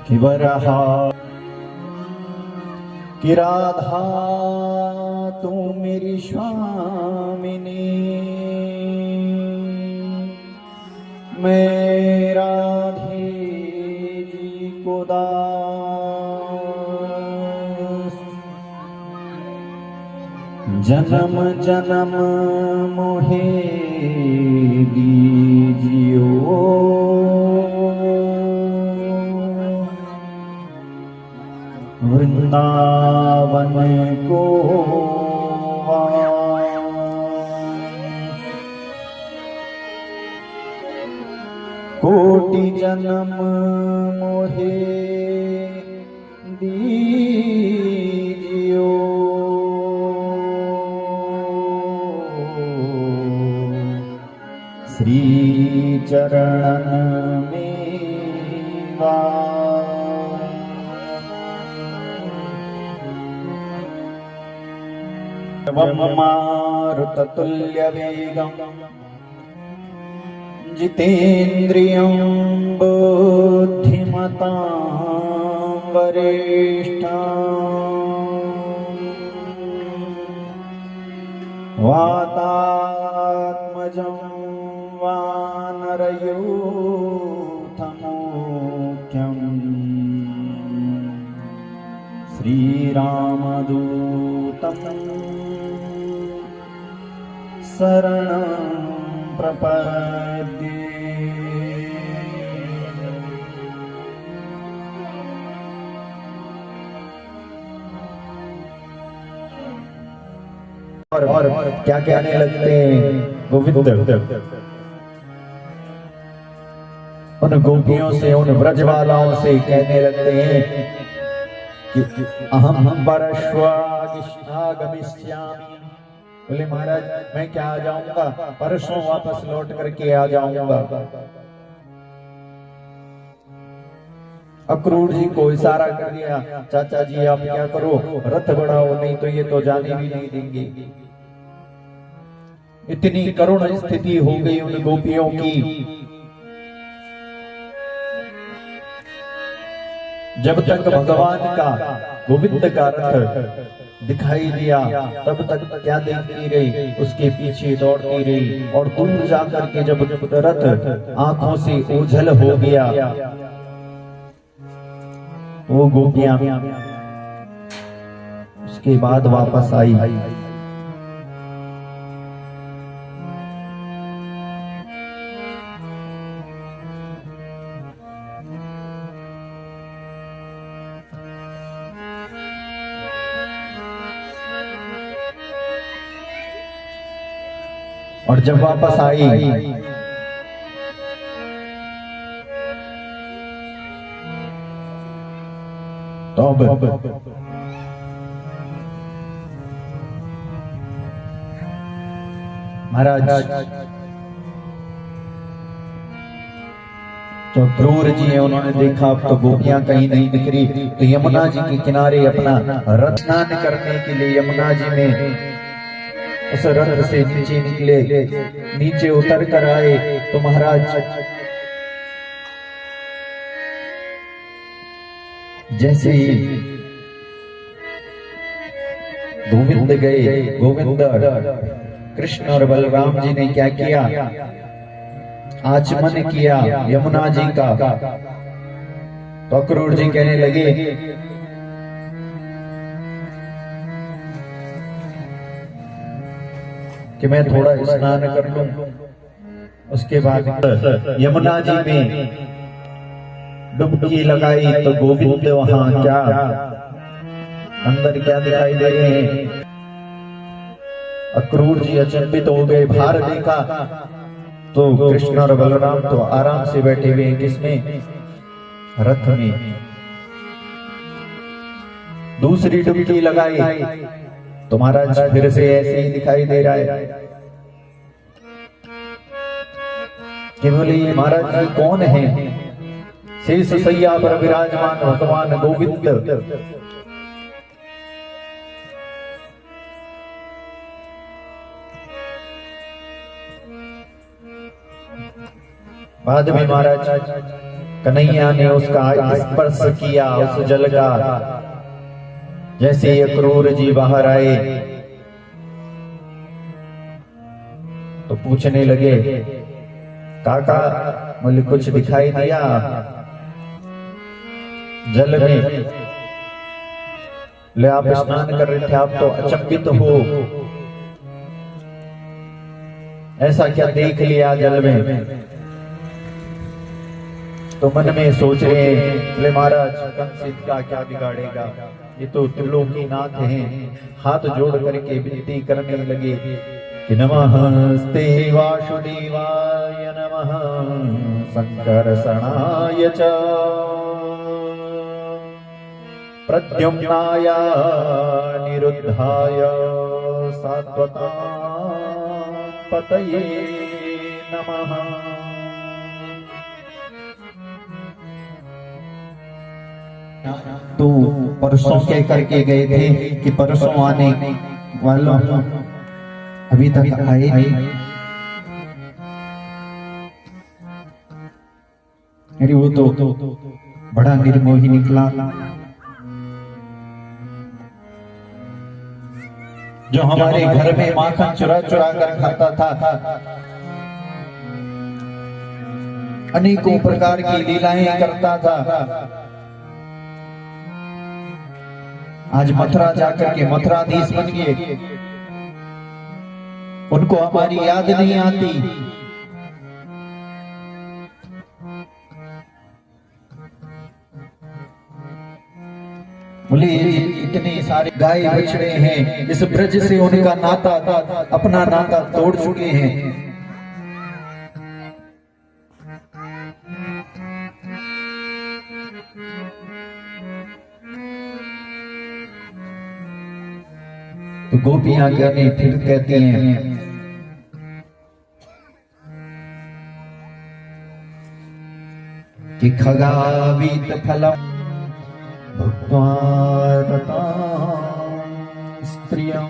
कि वरहा कि राधा तू मेरी स्वामिनी, मैं राधे जी को दास, जन्म जन्म मोहे दीजियो, वृंदावन को कोटि जन्म मोहे दीजियो, श्री चरणन में मारुततुल्य वेगं जितेन्द्रियं बुद्धिमतां वरिष्ठं वातात्मजं वानरयूथमुख्यं श्रीरामदूतं शरणं प्रपद्ये। और क्या कहने लगते हैं गोविंद उन गोपियों से, उन ब्रजवालाओं से कहने लगते हैं कि अहम परश्वागमिष्यामि। बोले महाराज मैं क्या आ जाऊंगा, परसों वापस लौट करके आ जाऊंगा। अक्रूर जी को इशारा कर दिया, चाचा जी आप क्या करो, रथ बढ़ाओ, नहीं तो ये तो जाने भी नहीं देंगे। इतनी करुण स्थिति हो गई उन गोपियों की। जब तक भगवान का, गोविंद का रथ दिखाई दिया तब तक क्या देखती रही, उसके पीछे दौड़ती रही। और दूर जाकर के जब रथ आंखों से ओझल हो गया, वो गोपियां उसके बाद वापस आई। और जब वापस आई तो महाराज जो क्रूर जी है उन्होंने देखा अब तो गोपियां कहीं नहीं दिख रही, तो यमुना जी के किनारे अपना रथ स्नान करने के लिए यमुना जी में उस रथ से नीचे निकले, नीचे उतर कर आए। तो महाराज जैसे ही गोविंद गए, गोविंद कृष्ण और बलराम जी ने क्या किया, आचमन किया यमुना जी का। तो अक्रूर जी कहने लगे कि मैं थोड़ा स्नान कर लूं। उसके बाद यमुना जी में डुबकी लगाई तो गोविंद वहां क्या अंदर क्या दिखाई दे रहे हैं। अक्रूर जी अचंभित हो गए, बाहर देखा तो कृष्ण और बलराम तो आराम से बैठे हुए हैं, किसमें, रथ में। दूसरी डुबकी लगाई तो महाराज फिर से ऐसे ही दिखाई दे रहा है कि बोले ये महाराज जी कौन है। शेष सैया पर विराजमान भगवान गोविंद। बाद में महाराज कन्हैया ने उसका स्पर्श किया उस जल का। जैसे ये क्रूर जी बाहर आए तो पूछने लगे, काका मुझे कुछ दिखाई दिया जल में? ले आप स्नान कर रहे थे, आप तो अचंभित हो, ऐसा क्या देख लिया जल में? तो मन में सोच रहे हैं, बोले महाराज कंसित का क्या बिगाड़ेगा, ये तो त्रिलोकीनाथ हैं। हाथ जोड़ करके विनती करने लगे कि नमस्ते वासुदेवाय नमः संकर्षणाय च प्रद्युम्नाय निरुद्धाय सात्वता पतये नमः। तो परसों कह करके गए थे कि परसों आने वालों अभी तक आए नहीं। अरे वो तो बड़ा निर्मोही निकला, जो हमारे घर में माखन चुरा चुरा कर खाता था, अनेकों प्रकार की लीलाएं करता था। आज मथुरा जाकर के मथुराधीश बन गए, उनको हमारी याद नहीं आती। बोले इतने सारे गाय बछड़े हैं, इस ब्रज से उनका नाता अपना नाता तोड़ चुके हैं। तो गोपियां कहने फिर कहती हैं कि खगावीत फलम भुक्त्वा रतां स्त्रियं